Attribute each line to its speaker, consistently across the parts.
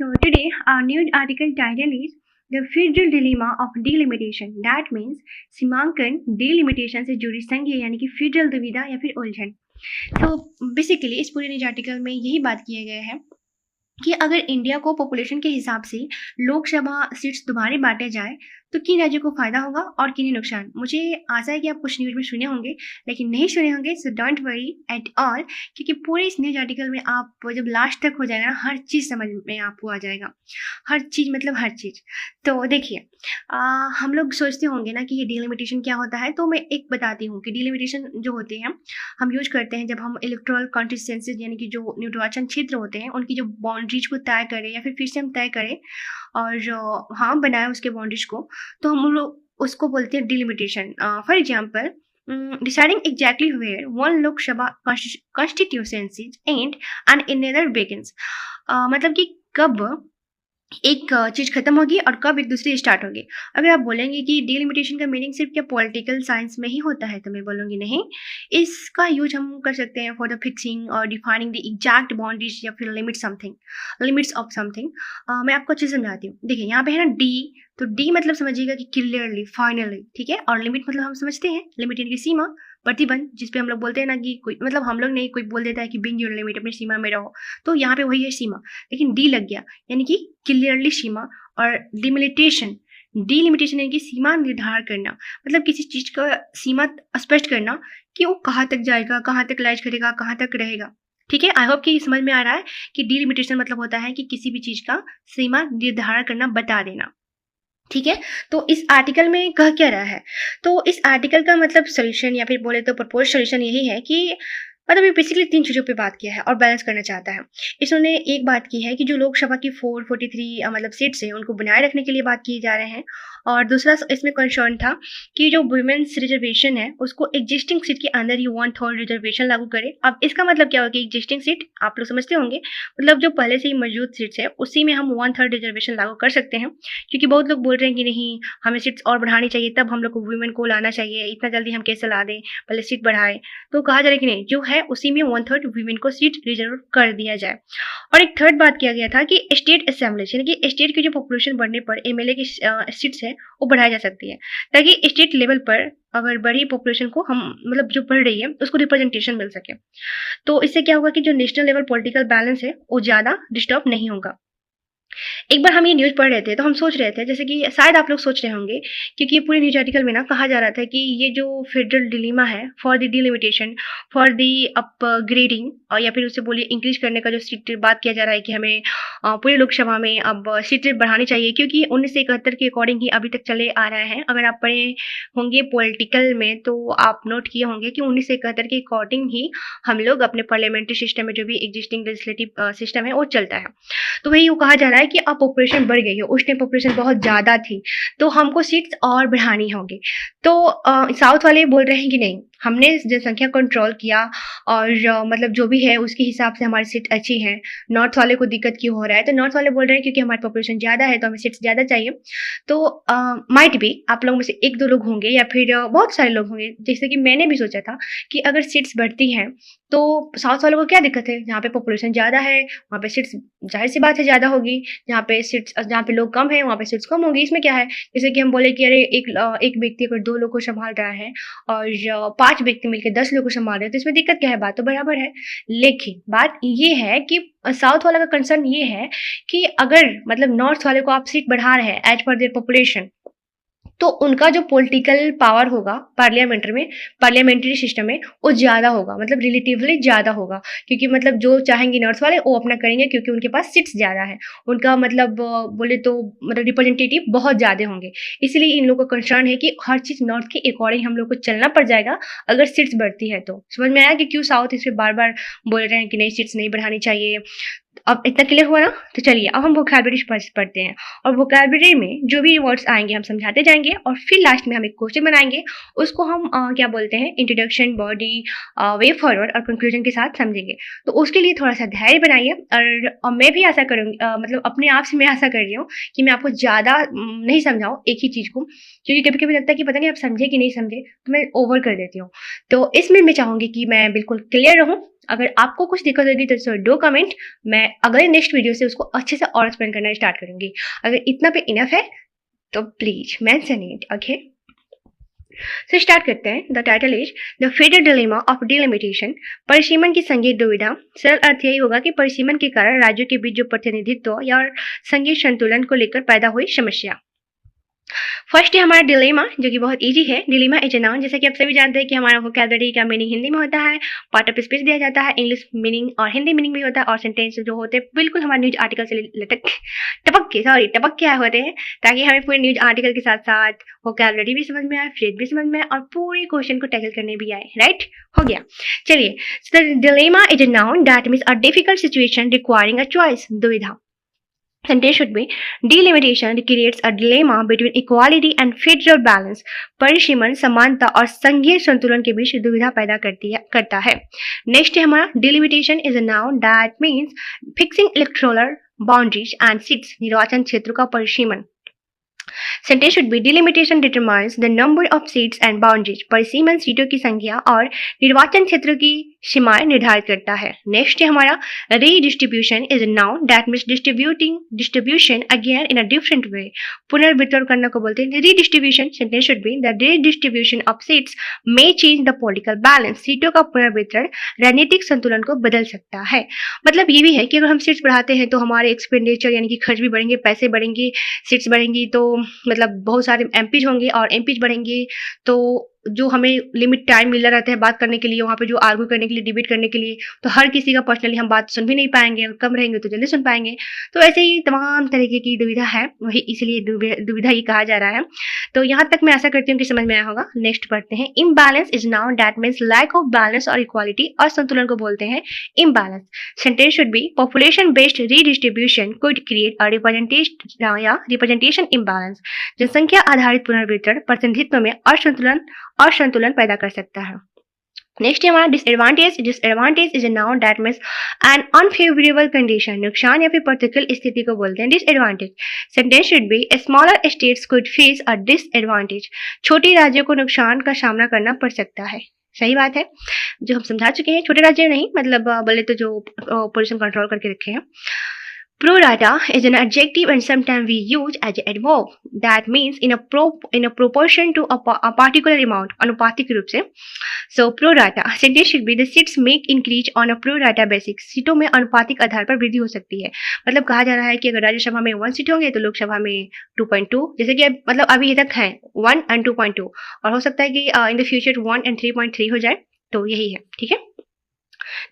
Speaker 1: So today our news article title is The Federal Dilemma of Delimitation. That means सीमांकन delimitation से जुड़ी संज्ञा यानी कि फेडरल दुविधा या फिर उलझन। तो बेसिकली इस पूरे न्यूज आर्टिकल में यही बात किया गया है कि अगर इंडिया को पॉपुलेशन के हिसाब से लोकसभा सीट्स दोबारा बांटे जाए तो किन राज्यों को फायदा होगा और किन्हें नुकसान। मुझे आशा है कि आप कुछ न्यूज में सुने होंगे, लेकिन नहीं सुने होंगे so don't worry at all, क्योंकि पूरे इस न्यूज आर्टिकल में आप जब लास्ट तक हो जाएगा ना हर चीज़ समझ में आपको आ जाएगा। हर चीज़ मतलब हर चीज़। तो देखिए, हम लोग सोचते होंगे ना कि ये डिलिमिटेशन क्या होता है, तो मैं एक बताती हूँ कि डिलिमिटेशन जो होते हैं हम यूज करते हैं जब हम इलेक्टोरल कॉन्स्टिट्यूएंसीज यानी कि जो निर्वाचन क्षेत्र होते हैं उनकी जो बाउंड्रीज को तय करें या फिर से हम तय करें और हाँ बनाए उसके बाउंड्रीज को, तो हम लोग उसको बोलते हैं delimitation. For example, deciding exactly where one Lok Sabha constituency end and another begins। मतलब कि कब एक चीज़ खत्म होगी और कब एक दूसरी स्टार्ट होगी। अगर आप बोलेंगे कि डिलिमिटेशन का मीनिंग सिर्फ क्या पॉलिटिकल साइंस में ही होता है, तो मैं बोलूँगी नहीं, इसका यूज हम कर सकते हैं फॉर द फिक्सिंग और डिफाइनिंग द एग्जैक्ट बाउंड्रीज या फिर लिमिट्स ऑफ समथिंग। मैं आपको अच्छे से समझाती हूँ। देखिए यहाँ पे है ना डी, तो डी मतलब समझिएगा कि क्लियरली, फाइनली, ठीक है। और लिमिट मतलब हम समझते हैं, लिमिट यानी कि सीमा, प्रतिबंध, जिसपे हम लोग बोलते हैं ना कि कोई मतलब हम लोग नहीं, कोई बोल देता है कि बिंग योर लिमिट, अपनी सीमा में रहो, तो यहाँ पे वही है सीमा। लेकिन डी लग गया यानी कि क्लियरली सीमा। और डिलिमिटेशन यानी कि सीमा निर्धारण करना, मतलब किसी चीज का सीमा स्पष्ट करना कि वो कहाँ तक जाएगा, कहाँ तक लाइज करेगा, कहाँ तक रहेगा। ठीक है, आई होप कि समझ में आ रहा है कि डिलिमिटेशन मतलब होता है कि किसी भी चीज का सीमा निर्धारण करना, बता देना। ठीक है, तो इस आर्टिकल में कह क्या रहा है, तो इस आर्टिकल का मतलब सोल्यूशन या फिर बोले तो प्रपोज सोल्यूशन यही है कि मतलब ये बेसिकली 3 चीज़ों पे बात किया है और बैलेंस करना चाहता है। इसने एक बात की है कि जो लोकसभा की 443 मतलब सीट्स हैं उनको बनाए रखने के लिए बात किए जा रहे हैं, और दूसरा इसमें कंसर्न था कि जो वुमेन्स रिजर्वेशन है उसको एग्जिस्टिंग सीट के अंदर ही 1/3 रिजर्वेशन लागू करे। अब इसका मतलब क्या होगा कि एग्जिस्टिंग सीट आप लोग समझते होंगे, मतलब जो पहले से ही मौजूद सीट्स है उसी में हम 1/3 रिजर्वेशन लागू कर सकते हैं, क्योंकि बहुत लोग बोल रहे हैं कि नहीं हमें सीट्स और बढ़ानी चाहिए, तब हम लोग को वुमेन को लाना चाहिए, इतना जल्दी हम कैसे ला दें, पहले सीट बढ़ाएं। तो कहा जा रहा है कि नहीं, जो है उसी में 1/3 वुमेन को सीट रिजर्व कर दिया जाए। और एक थर्ड बात किया गया था कि स्टेट असेंबली यानी कि स्टेट की जो पॉपुलेशन बढ़ने पर एमएलए की सीट्स है वो बढ़ाई जा सकती है, ताकि स्टेट लेवल पर अगर बड़ी पॉपुलेशन को हम मतलब जो बढ़ रही है उसको रिप्रेजेंटेशन मिल सके। तो इससे क्या होगा कि जो नेशनल लेवल पॉलिटिकल बैलेंस है वो ज़्यादा डिस्टर्ब नहीं होगा। एक बार हम ये न्यूज़ पढ़ रहे थे तो हम सोच रहे थे, जैसे कि शायद आप लोग सोच रहे होंगे, क्योंकि ये पूरे न्यूज आर्टिकल में ना कहा जा रहा था कि ये जो फेडरल डिलीमा है for the delimitation for the upgrading, और या फिर उसे बोलिए इंक्रीज करने का जो सीट बात किया जा रहा है कि हमें पूरे लोकसभा में अब सीट बढ़ानी चाहिए, क्योंकि 1971 के अकॉर्डिंग ही अभी तक चले आ रहे हैं। अगर आप पढ़े होंगे पॉलिटिकल में तो आप नोट किए होंगे कि 1971 के अकॉर्डिंग ही हम लोग अपने पार्लियामेंट्री सिस्टम में जो भी एग्जिस्टिंग लेजिस्लेटिव सिस्टम है वो चलता है। तो वही वो कहा जा रहा है कि अब पॉपुलेशन बढ़ गई है, उस टाइम पॉपुलेशन बहुत ज़्यादा थी तो हमको सीट्स और बढ़ानी होगी। तो साउथ वाले बोल रहे हैं कि नहीं, हमने जनसंख्या कंट्रोल किया और मतलब जो भी है उसके हिसाब से हमारी सीट अच्छी है। नॉर्थ वाले को दिक्कत क्यों हो रहा है, तो नॉर्थ वाले बोल रहे हैं क्योंकि हमारी पॉपुलेशन ज़्यादा है तो हमें सीट्स ज़्यादा चाहिए। तो माइट भी आप लोगों में से 1-2 लोग होंगे या फिर बहुत सारे लोग होंगे, जैसे कि मैंने भी सोचा था कि अगर सीट्स बढ़ती हैं तो साउथ वालों को क्या दिक्कत है, जहाँ पे पॉपुलेशन ज़्यादा है वहाँ पे सीट्स जाहिर सी बात है ज़्यादा होगी, जहाँ पे लोग कम है वहाँ पे सीट्स कम होगी। इसमें क्या है, जैसे कि हम बोले कि अरे एक व्यक्ति अगर 2 लोग को संभाल रहा है और 5 व्यक्ति मिलकर 10 लोग को संभाल रहे हैं तो इसमें दिक्कत क्या है, बात तो बराबर है। लेकिन बात ये है कि साउथ वाला का कंसर्न ये है कि अगर मतलब नॉर्थ वाले को आप सीट बढ़ा रहे हैं एज पर देयर पॉपुलेशन, तो उनका जो पॉलिटिकल पावर होगा पार्लियामेंट्री सिस्टम में वो ज़्यादा होगा, मतलब रिलेटिवली ज़्यादा होगा, क्योंकि मतलब जो चाहेंगे नॉर्थ वाले वो अपना करेंगे क्योंकि उनके पास सीट्स ज़्यादा है, उनका मतलब बोले तो मतलब रिप्रेजेंटेटिव बहुत ज़्यादा होंगे। इसलिए इन लोगों का कंसर्न है कि हर चीज़ नॉर्थ के अकॉर्डिंग हम लोग को चलना पड़ जाएगा अगर सीट्स बढ़ती है। तो समझ में आया कि क्यों साउथ इस पर बार बार बोल रहे हैं कि नहीं सीट्स नहीं बढ़ानी चाहिए। अब इतना क्लियर हुआ ना, तो चलिए अब हम वोकैबुलरी पढ़ते हैं, और वोकैबुलरी में जो भी वर्ड्स आएंगे हम समझाते जाएंगे और फिर लास्ट में हम एक क्वेश्चन बनाएंगे, उसको हम क्या बोलते हैं इंट्रोडक्शन, बॉडी, वे फॉरवर्ड और कंक्लूजन के साथ समझेंगे। तो उसके लिए थोड़ा सा धैर्य बनाइए, और मैं भी आशा करूँगी मतलब अपने आप से मैं आशा कर रही हूँ कि मैं आपको ज़्यादा नहीं समझाऊँ एक ही चीज़ को, क्योंकि कभी कभी लगता है कि पता नहीं आप समझे कि नहीं समझे तो मैं ओवर कर देती हूँ। तो इसमें मैं चाहूँगी कि मैं बिल्कुल क्लियर रहूँ। अगर आपको कुछ दिक्कत होगी तो सर डो कमेंट, मैं अगले नेक्स्ट वीडियो से उसको अच्छे से और एक्सप्लेन करना स्टार्ट करूंगी। अगर इतना पे इनफ है तो please mention it, okay. So start करते हैं। The title is the federal dilemma of delimitation, परिसीमन की संघीय दुविधा। सरल अर्थ यही होगा कि परिसीमन के कारण राज्यों के बीच जो प्रतिनिधित्व या संघीय संतुलन को लेकर पैदा हुई समस्या। फर्स्ट है हमारा डिलेमा, जो कि बहुत इजी है। डिलेमा इज ए नाउन, जैसे कि आप सभी जानते हैं कि हमारा वोकैबुलरी का मीनिंग हिंदी में होता है, पार्ट ऑफ स्पीच दिया जाता है, इंग्लिश मीनिंग और हिंदी मीनिंग भी होता है, और सेंटेंस जो होते हैं बिल्कुल हमारे न्यूज आर्टिकल से टपक के आए होते हैं, ताकि हमें पूरे न्यूज आर्टिकल के साथ साथ वोकैबुलरी भी समझ में आए, फ्रेज भी समझ में आए और पूरे क्वेश्चन को टैकल करने भी आए। राइट, हो गया। चलिए, so the dilemma is a noun that means a difficult situation requiring a choice, दुविधा। Sentence should be delimitation creates a dilemma between equality and federal balance. परिसीमन समानता और संघीय संतुलन के बीच दुविधा पैदा करता है। नेक्स्ट है हमारा delimitation is a noun that means fixing electoral boundaries and seats, निर्वाचन क्षेत्र का परिसीमन। Sentence should be delimitation determines the number of seats and boundaries. परिसीमन सीटों की संख्या और निर्वाचन क्षेत्र की सीमाएं निर्धारित करता है। नेक्स्ट है हमारा redistribution is a noun that means distribution again in a different way. पुनर्वितरण करना को बोलते हैं redistribution. Sentence should be the redistribution of seats may change the political balance. सीटों का पुनर्वितरण राजनीतिक संतुलन को बदल सकता है। मतलब ये भी है कि अगर हम सीट्स बढ़ाते हैं तो हमारे एक्सपेंडिचर यानी कि खर्च भी बढ़ेंगे, पैसे बढ़ेंगे, सीट्स बढ़ेंगी तो मतलब बहुत सारे एमपीज होंगे, और एमपीज बढ़ेंगे तो जो हमें लिमिट टाइम मिल रहता है बात करने के लिए, वहाँ पे जो आर्ग्यू करने के लिए, डिबेट करने के लिए, तो हर किसी का पर्सनली हम बात सुन भी नहीं पाएंगे, और कम रहेंगे तो जल्दी सुन पाएंगे। तो ऐसे ही तमाम तरीके की दुविधा है, वही इसलिए दुविधा ही कहा जा रहा है। तो यहाँ तक मैं आशा करती हूँ कि समझ में आया होगा। नेक्स्ट पढ़ते हैं। Imbalance is noun that means lack of balance or equality, और संतुलन को बोलते हैं imbalance. Sentence should be population based redistribution could create a representation imbalance. जनसंख्या आधारित पुनर्वितरण प्रतिनिधित्व में असंतुलन पैदा कर सकता है। नेक्स्ट है हमारा disadvantage. Disadvantage is a noun that means an unfavourable condition, नुकसान या फिर प्रतिकूल स्थिति को बोलते हैं disadvantage. Sentence should be smaller states could face a disadvantage. छोटे राज्यों को नुकसान का सामना करना पड़ सकता है। सही बात है, जो हम समझा चुके हैं। छोटे राज्य नहीं, मतलब बोले तो जो पोल्यूशन कंट्रोल करके रखे हैं। Pro rata is an adjective and sometimes we use as an adverb that means in a proportion to a particular amount, अनुपातिक रूप से। So pro rata sentence should be the seats make increase on a pro rata basis. सीटों में अनुपातिक आधार पर वृद्धि हो सकती है। मतलब कहा जा रहा है कि अगर राज्यसभा में 1 सीट होंगे तो लोकसभा में 2.2, जैसे कि मतलब अभी तक है 1 and 2.2, और हो सकता है कि इन द फ्यूचर 1 and 3.3 हो जाए। तो यही है, ठीक है।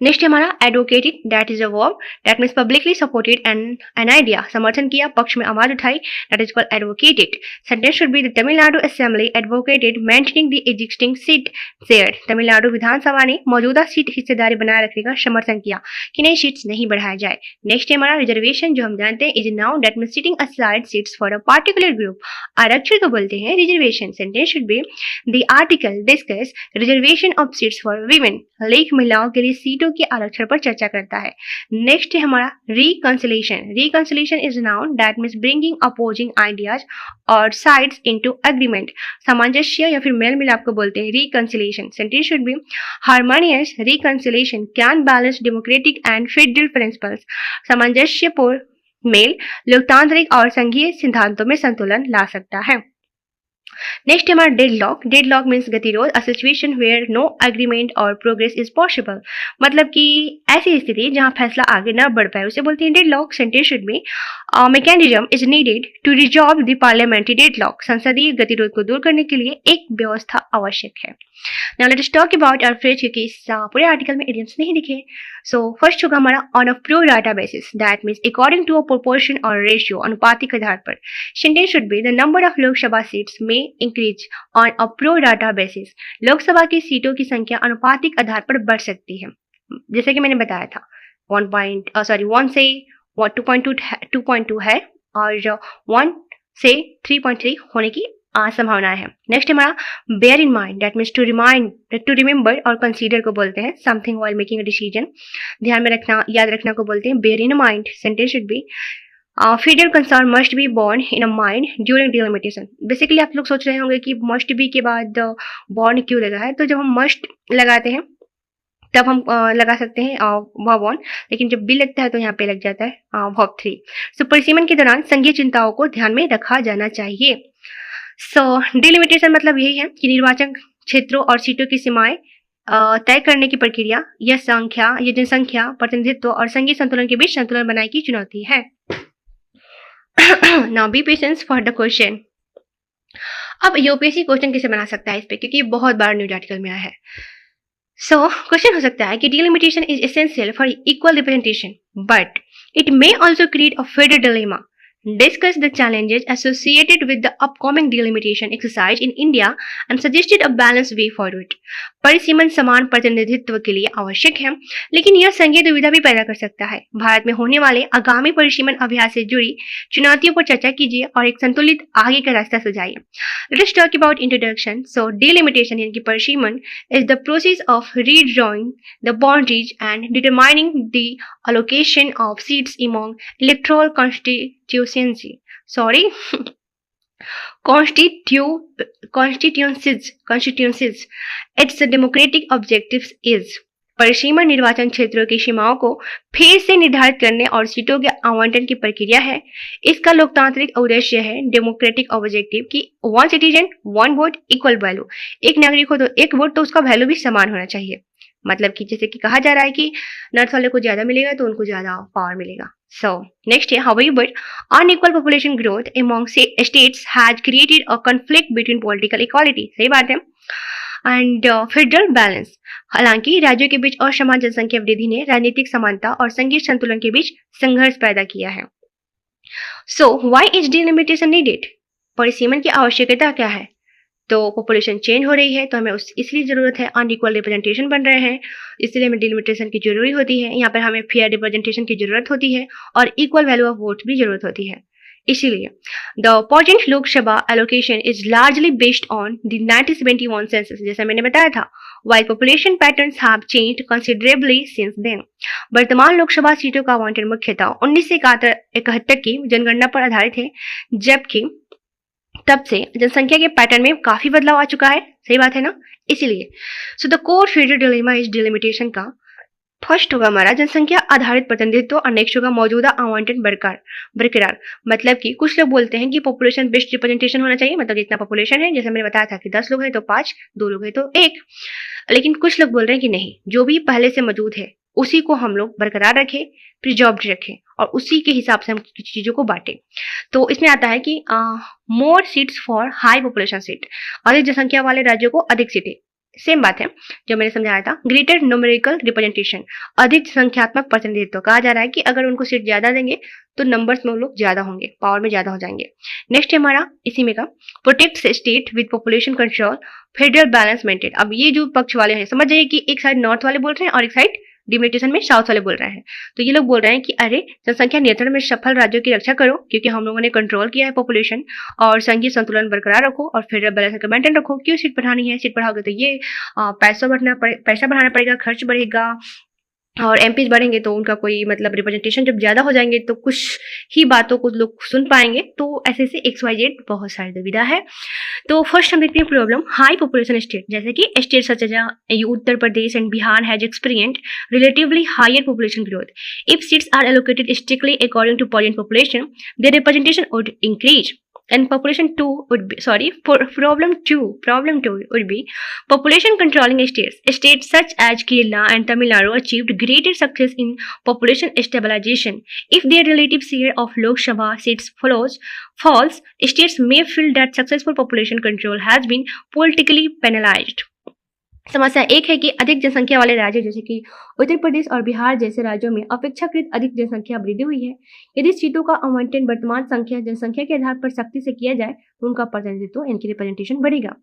Speaker 1: नेक्स्ट हमारा advocated, that is a verb that means publicly supported an idea, समर्थन किया, पक्ष में आवाज उठाई, that is called advocated. Sentence should be the Tamil Nadu assembly advocated maintaining the existing seat share. Tamil Nadu विधानसभा ने मौजूदा सीट हिस्सेदारी बनाए रखने का समर्थन किया कि नई सीट्स नहीं बढ़ाया जाए। नेक्स्ट हमारा रिजर्वेशन, जो हम जानते हैं is noun that means sitting aside seats for a particular group. आरक्षण को बोलते हैं reservation. Sentence should be the article discuss reservation of seats for women. लेख महिलाओं के लिए सीटों के आरक्षण पर चर्चा करता है। नेक्स्ट है हमारा reconciliation. Reconciliation is noun that means bringing opposing ideas और साइड्स इनटू एग्रीमेंट। सामंजस्य या फिर मेल मिलाप को बोलते हैं reconciliation. Sentence should B harmonious reconciliation can balance democratic and federal principles. सामंजस्यपूर्ण मेल लोकतांत्रिक और संघीय सिद्धांतों में संतुलन ला सकता है। नेक्स्ट हमारा डेडलॉक। डेडलॉक मीन्स गतिरोध, a situation where no agreement or progress is possible. मतलब कि ऐसी स्थिति जहां फैसला आगे न बढ़ पाए उसे बोलते हैं deadlock. Sentence should be mechanism is needed to resolve the parliamentary deadlock. संसदीय गतिरोध को दूर करने के लिए एक व्यवस्था आवश्यक है। Now let us talk about our phrase, क्योंकि इस पूरे आर्टिकल में इडियम्स नहीं दिखे। सो फर्स्ट होगा हमारा on a pro rata basis, that means according to a proportion और रेशियो, अनुपातिक आधार पर। Sentence should be the number of Lok Sabha seats में increase on a pro rata basis. Lok Sabha की सीटों की संख्या अनुपातिक आधार पर बढ़ सकती है। जैसे कि मैंने बताया था 1 से 2.2 है, और 1 से 3.3 होने की संभावना है। नेक्स्ट हमारा bear in mind, that means to remember or consider को बोलते हैं something while making a decision. ध्यान में रखना, याद रखना को बोलते हैं bear in mind. Sentence should be federal concern must be borne in a mind during delimitation. Basically आप लोग सोच रहे होंगे कि मस्ट बी के बाद बॉर्न क्यों लगा है। तो जब हम मस्ट लगाते हैं तब हम लगा सकते हैं वर्ब ऑन, लेकिन जब बी लगता है तो यहाँ पे लग जाता है वर्ब 3। सो परिसीमन के दौरान संघीय चिंताओं को ध्यान में रखा जाना चाहिए। सो डिलिमिटेशन मतलब यही है कि निर्वाचन क्षेत्रों और सीटों की सीमाएं तय करने की प्रक्रिया, यह जनसंख्या, प्रतिनिधित्व और संघीय संतुलन के बीच संतुलन बनाने की चुनौती है। Now B patience for the question. अब यूपीएससी क्वेश्चन कैसे बना सकता है इस पे, क्योंकि ये बहुत बार न्यूज आर्टिकल में आया है। सो क्वेश्चन हो सकता है कि delimitation is essential for equal representation, but it may also create a federal dilemma. Discuss the challenges associated with the upcoming delimitation exercise in India and suggested a balanced way forward. परिसीमन समान प्रतिनिधित्व के लिए आवश्यक है, लेकिन यह संघीय दुविधा भी पैदा कर सकता है। भारत में होने वाले आगामी परिसीमन अभ्यास से जुड़ी चुनौतियों पर चर्चा कीजिए और एक संतुलित आगे का रास्ता सुझाइए। Let us talk about introduction. So delimitation यानी कि परिसीमन is the process of redrawing the boundaries and determining the allocation of seats among electoral constituencies. Its democratic objectives is परिसीमन निर्वाचन क्षेत्रों की सीमाओं को फिर से निर्धारित करने और सीटों के आवंटन की प्रक्रिया है। इसका लोकतांत्रिक उद्देश्य है डेमोक्रेटिक ऑब्जेक्टिव की one citizen one vote equal value, एक नागरिक हो तो एक वोट, तो उसका वैल्यू भी समान होना चाहिए। मतलब कि जैसे कि कहा जा रहा है कि नॉर्थ वाले को ज्यादा मिलेगा तो उनको ज्यादा पावर मिलेगा। सो नेक्स्ट है, however, unequal population growth among states has created a conflict between political equality. सही बात है। एंड फेडरल बैलेंस, हालांकि राज्यों के बीच असमान जनसंख्या वृद्धि ने राजनीतिक समानता और संघीय संतुलन के बीच संघर्ष पैदा किया है। So why is delimitation needed? परिसीमन की आवश्यकता क्या है? तो पॉपुलेशन चेंज हो रही है, तो हमें इसलिए जरूरत है, अनइक्वल रिप्रेजेंटेशन बन रहे हैं, इसलिए हमें डिलिमिटेशन की जरूरी होती है। यहाँ पर हमें फेयर रिप्रेजेंटेशन की जरूरत होती है और इक्वल वैल्यू ऑफ वोट भी जरूरत होती है। इसीलिए द present लोक सभा allocation is largely based on the 1971 census, जैसा मैंने बताया था, while population patterns have changed considerably since then. वर्तमान लोकसभा सीटों का आवंटन मुख्यतः 1971 की जनगणना पर आधारित है, जबकि तब से जनसंख्या के पैटर्न में काफी बदलाव आ चुका है। सही बात है ना? इसीलिए so the core federal dilemma is delimitation का फर्स्ट होगा हमारा जनसंख्या आधारित प्रतिनिधित्व और नेक्स्ट होगा मौजूदा आवंटन बरकरार। मतलब कि कुछ लोग बोलते हैं कि पॉपुलेशन बेस्ड रिप्रेजेंटेशन होना चाहिए, मतलब जितना पॉपुलेशन है, जैसे मैंने बताया था कि 10 लोग हैं तो 5, 2 लोग हैं तो 1। लेकिन कुछ लोग बोल रहे हैं कि नहीं, जो भी पहले से मौजूद है उसी को हम लोग बरकरार रखें, प्रिजर्व्ड रखें और उसी के हिसाब से हम चीजों को बांटें। तो इसमें आता है कि मोर seats for high population seat, अधिक जनसंख्या वाले राज्यों को अधिक सीटें। सेम बात है जो मैंने समझाया था। ग्रेटर न्यूमेरिकल रिप्रेजेंटेशन, अधिक संख्यात्मक प्रतिनिधित्व। कहा जा रहा है कि अगर उनको सीट ज्यादा देंगे तो नंबर्स में लोग ज्यादा होंगे, पावर में ज्यादा हो जाएंगे। नेक्स्ट है हमारा इसी में का protect state with population control, federal balance maintain. अब ये जो पक्ष वाले हैं, समझ जाइए कि एक साइड नॉर्थ वाले बोल रहे हैं और एक साइड डिलिमिटेशन में साउथ वाले बोल रहे हैं। तो ये लोग बोल रहे हैं कि अरे जनसंख्या नियंत्रण में सफल राज्यों की रक्षा करो, क्योंकि हम लोगों ने कंट्रोल किया है पॉपुलेशन, और संघीय संतुलन बरकरार रखो और फेडरल बैलेंस का मेंटेन रखो। क्यों सीट बढ़ानी है? सीट बढ़ाओगे तो ये पैसा बढ़ाना पड़ेगा, खर्च बढ़ेगा, और एमपीज बढ़ेंगे तो उनका कोई मतलब रिप्रेजेंटेशन जब ज्यादा हो जाएंगे तो कुछ ही बातों को लोग सुन पाएंगे। तो ऐसे से XYZ बहुत सारी दुविधा है। तो फर्स्ट हम देखते हैं प्रॉब्लम, हाई पॉपुलेशन स्टेट, जैसे कि state such as Uttar Pradesh and Bihar has experienced relatively higher population growth. If seats are allocated strictly according to present population, their representation would increase. And problem 2 would be population controlling states. States such as Kerala and Tamil Nadu achieved greater success in population stabilization. If their relative share of Lok Sabha seats falls, states may feel that successful population control has been politically penalized. समस्या एक है कि अधिक जनसंख्या वाले राज्य जैसे कि उत्तर प्रदेश और बिहार जैसे राज्यों में अपेक्षाकृत अधिक जनसंख्या वृद्धि हुई है। यदि सीटों का आवंटन वर्तमान जनसंख्या के आधार पर सख्ती से किया जाए तो उनका प्रतिनिधित्व यानी कि रिप्रेजेंटेशन बढ़ेगा।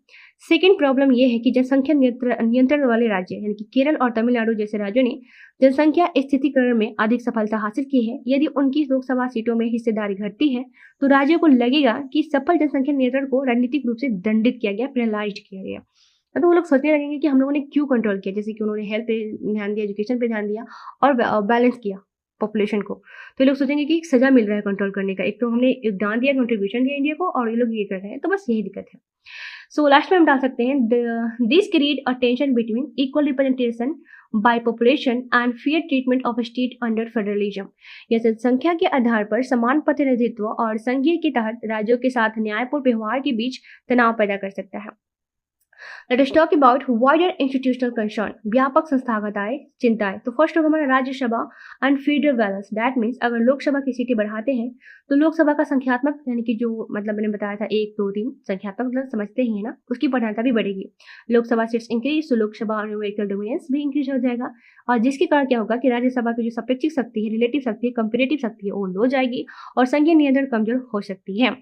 Speaker 1: सेकेंड प्रॉब्लम यह है कि जनसंख्या नियंत्रण वाले राज्य यानी कि केरल और तमिलनाडु जैसे राज्यों ने जनसंख्या स्थितिकरण में अधिक सफलता हासिल की है। यदि उनकी लोकसभा सीटों में हिस्सेदारी घटती है तो राज्यों को लगेगा कि सफल जनसंख्या नियंत्रण को राजनीतिक रूप से दंडित किया गया, पेनलाइज्ड किया गया। तो वो लोग सोचने लगेंगे कि हम लोगों ने क्यों कंट्रोल किया, जैसे कि उन्होंने हेल्थ पे ध्यान दिया, एजुकेशन पे ध्यान दिया और बैलेंस किया पॉपुलेशन को। तो ये लोग सोचेंगे कि एक सजा मिल रहा है कंट्रोल करने का, एक तो हमने योगदान दिया, कंट्रीब्यूशन दिया इंडिया को, और ये लोग ये कर रहे हैं। तो बस यही दिक्कत है। सो लास्ट में हम डाल सकते हैं this create a tension between equal representation by population and fair treatment of state under federalism. यह जनसंख्या के आधार पर समान प्रतिनिधित्व और संघीय के तहत राज्यों के साथ न्यायपूर्ण व्यवहार के बीच तनाव पैदा कर सकता है। Late us talk about wider institutional concern, व्यापक संस्थागत चिंताएं। तो फर्स्ट होगा हमारा Rajya Sabha and federal balance. That means अगर लोकसभा की सीटें बढ़ाते हैं तो लोकसभा का संख्यात्मक यानी कि जो मतलब मैंने बताया था 1 2 3 संख्यात्मक मतलब समझते ही है ना, उसकी प्रधानता भी बढ़ेगी। लोकसभा सीट्स इंक्रीज तो लोकसभा न्यूमेरिकल डोमिनेंस भी इंक्रीज हो जाएगा, और जिसके कारण क्या होगा कि राज्यसभा की जो सापेक्षिक शक्ति है, रिलेटिव शक्ति है, कंपेरेटिव शक्ति है, वो लो जाएगी और संघीय नियंत्रण कमजोर हो सकती है।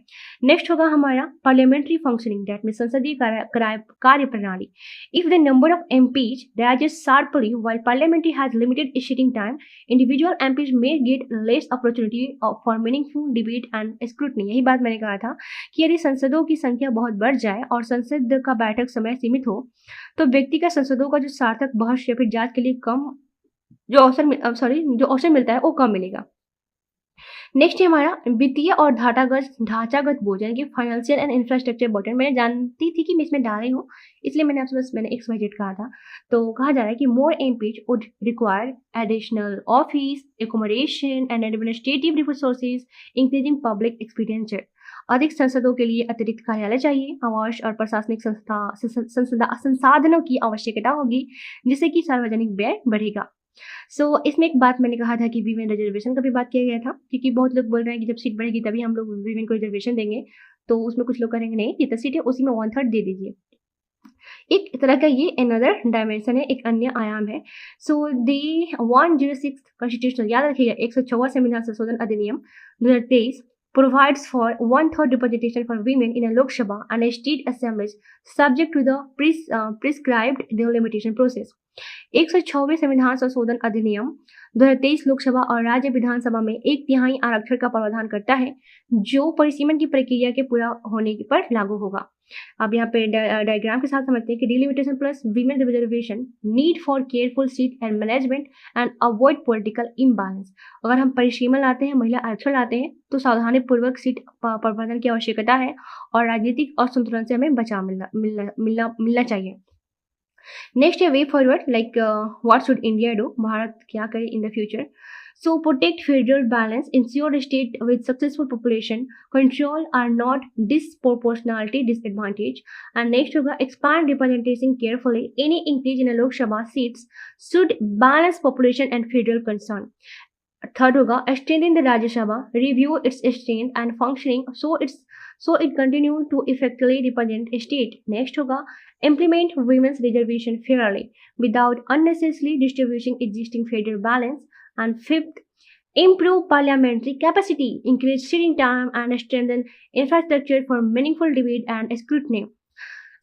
Speaker 1: नेक्स्ट होगा हमारा पार्लियामेंट्री फंक्शनिंग, दैट मीन्स संसदीय कार्य प्रणाली। If the number of MPs rises sharply while parliament has limited sitting time, individual MPs may get less opportunity for meaningful debate and scrutiny। यही बात मैंने कहा था कि यदि संसदों की संख्या बहुत बढ़ जाए और संसद का बैठक समय सीमित हो तो व्यक्ति का संसदों का जो सार्थक बहस या फिर जांच के लिए जो अवसर मिलता है वो कम मिलेगा। नेक्स्ट है हमारा वित्तीय और ढांचागत बोझ यानी कि फाइनेंशियल एंड इंफ्रास्ट्रक्चर बर्डन। मैं जानती थी कि मैं इसमें डाल रही हूँ, इसलिए मैंने आपसे बस XYZ कहा था। तो कहा जा रहा है कि more MPs would require additional office accommodation and administrative resources increasing public expenditure. अधिक संसदों के लिए अतिरिक्त कार्यालय चाहिए, आवास और प्रशासनिक संसाधनों की आवश्यकता होगी, जिससे कि सार्वजनिक व्यय बढ़ेगा। इसमें एक बात मैंने कहा था कि वीमेन रिजर्वेशन का भी बात किया गया था, क्योंकि बहुत लोग बोल रहे हैं कि जब सीट बढ़ेगी तभी हम लोग वीमेन को रिजर्वेशन देंगे। तो उसमें कुछ लोग कहेंगे नहीं, जितना सीट है उसी में 1/3 दे दीजिए। एक तरह का ये अनदर डायमेंशन है, एक अन्य आयाम है। दी 106 कॉन्स्टिट्यूशनल, याद रखिएगा 106वां संविधान संशोधन अधिनियम 2023 provides for 1/3 representation for women in a Lok Sabha and a state assemblies subject to the prescribed delimitation process। 106वें संविधान संशोधन अधिनियम 2023 लोकसभा और राज्य विधानसभा में 1/3 आरक्षण का प्रावधान करता है, जो परिसीमन की प्रक्रिया के पूरा होने पर लागू होगा। अब यहाँ पे डायग्राम के साथ समझते हैं कि delimitation plus women reservation need for careful seat and management and avoid political imbalance. अगर हम परिसीमन लाते हैं, महिला आरक्षण लाते हैं, तो सावधानी पूर्वक सीट प्रबंधन की आवश्यकता है और राजनीतिक असंतुलन से हमें बचाव मिलना चाहिए। नेक्स्ट है way forward, like what should India do, Bharat क्या करे in the future. Protect federal balance, ensure state with successful population control are not disproportionality disadvantage, and next होगा expand representation carefully, any increase in a Lok Sabha seats should balance population and federal concern। Third होगा strengthen the Rajya Sabha, review its strength and functioning so it continue to effectively represent a state। next होगा implement women's reservation fairly without unnecessarily distributing existing federal balance। And fifth, improve parliamentary capacity, increase sitting time and strengthen infrastructure for meaningful debate and scrutiny।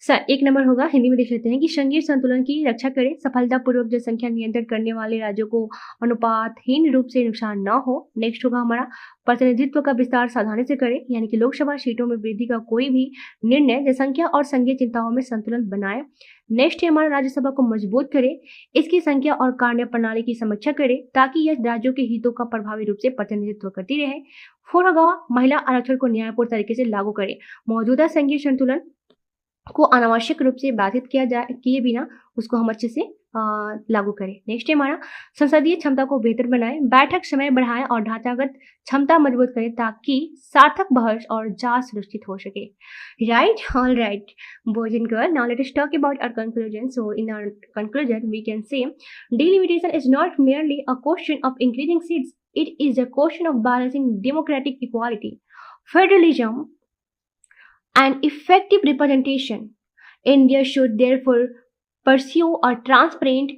Speaker 1: Sir एक number होगा, हिंदी में देख लेते हैं कि संघीय संतुलन की रक्षा करें, सफलतापूर्वक जनसंख्या नियंत्रण करने वाले राज्यों को अनुपातहीन रूप से नुकसान न हो। नेक्स्ट होगा हमारा प्रतिनिधित्व का विस्तार सावधानी से करें, यानी कि लोकसभा सीटों में वृद्धि का कोई भी निर्णय जनसंख्या और संघीय चिंताओं में संतुलन बनाए। नेक्स्ट है हमारा राज्यसभा को मजबूत करें, इसकी संख्या और कार्य प्रणाली की समीक्षा करें ताकि यह राज्यों के हितों का प्रभावी रूप से प्रतिनिधित्व करती रहे। फोर होगा महिला आरक्षण को न्यायपूर्ण तरीके से लागू करें, मौजूदा संघीय संतुलन को अनावश्यक रूप से बाधित किए बिना उसको हम अच्छे से लागू करें। नेक्स्ट है हमारा संसदीय क्षमता को बेहतर बनाएं, बैठक समय बढ़ाएं और ढांचागत क्षमता मजबूत करें ताकि सार्थक बहस और जांच सुनिश्चित हो सके। Right, all right boys and girl, now let us talk about our conclusion. So in our conclusion we can say delimitation is not merely a question of increasing seats, it is a question of balancing democratic equality, federalism and effective representation। India should therefore pursue a transparent,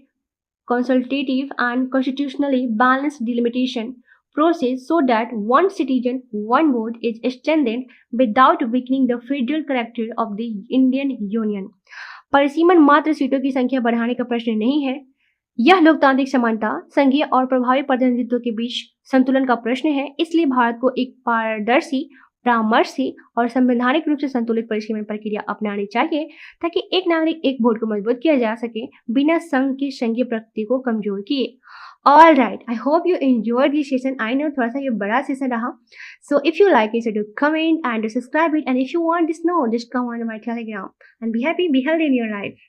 Speaker 1: consultative and constitutionally balanced delimitation process so that one citizen, one vote is strengthened without weakening the federal character of the Indian Union। परिसीमन मात्र सीटों की संख्या बढ़ाने का प्रश्न नहीं है, यह लोकतांत्रिक समानता, संघीय और प्रभावी प्रतिनिधित्व के बीच संतुलन का प्रश्न है। इसलिए भारत को एक पारदर्शी, परामर्शी और संवैधानिक रूप से संतुलित परिसीमन प्रक्रिया अपनानी चाहिए ताकि एक नागरिक एक वोट को मजबूत किया जा सके बिना संघ की संघीय प्रकृति को कमजोर किए। All right, I hope you enjoy this session. I know थोड़ा सा ये बड़ा सेशन रहा. So if you like it, so do comment and do subscribe it. And if you want this, no, just come on my Telegram and be happy, be healthy in your life.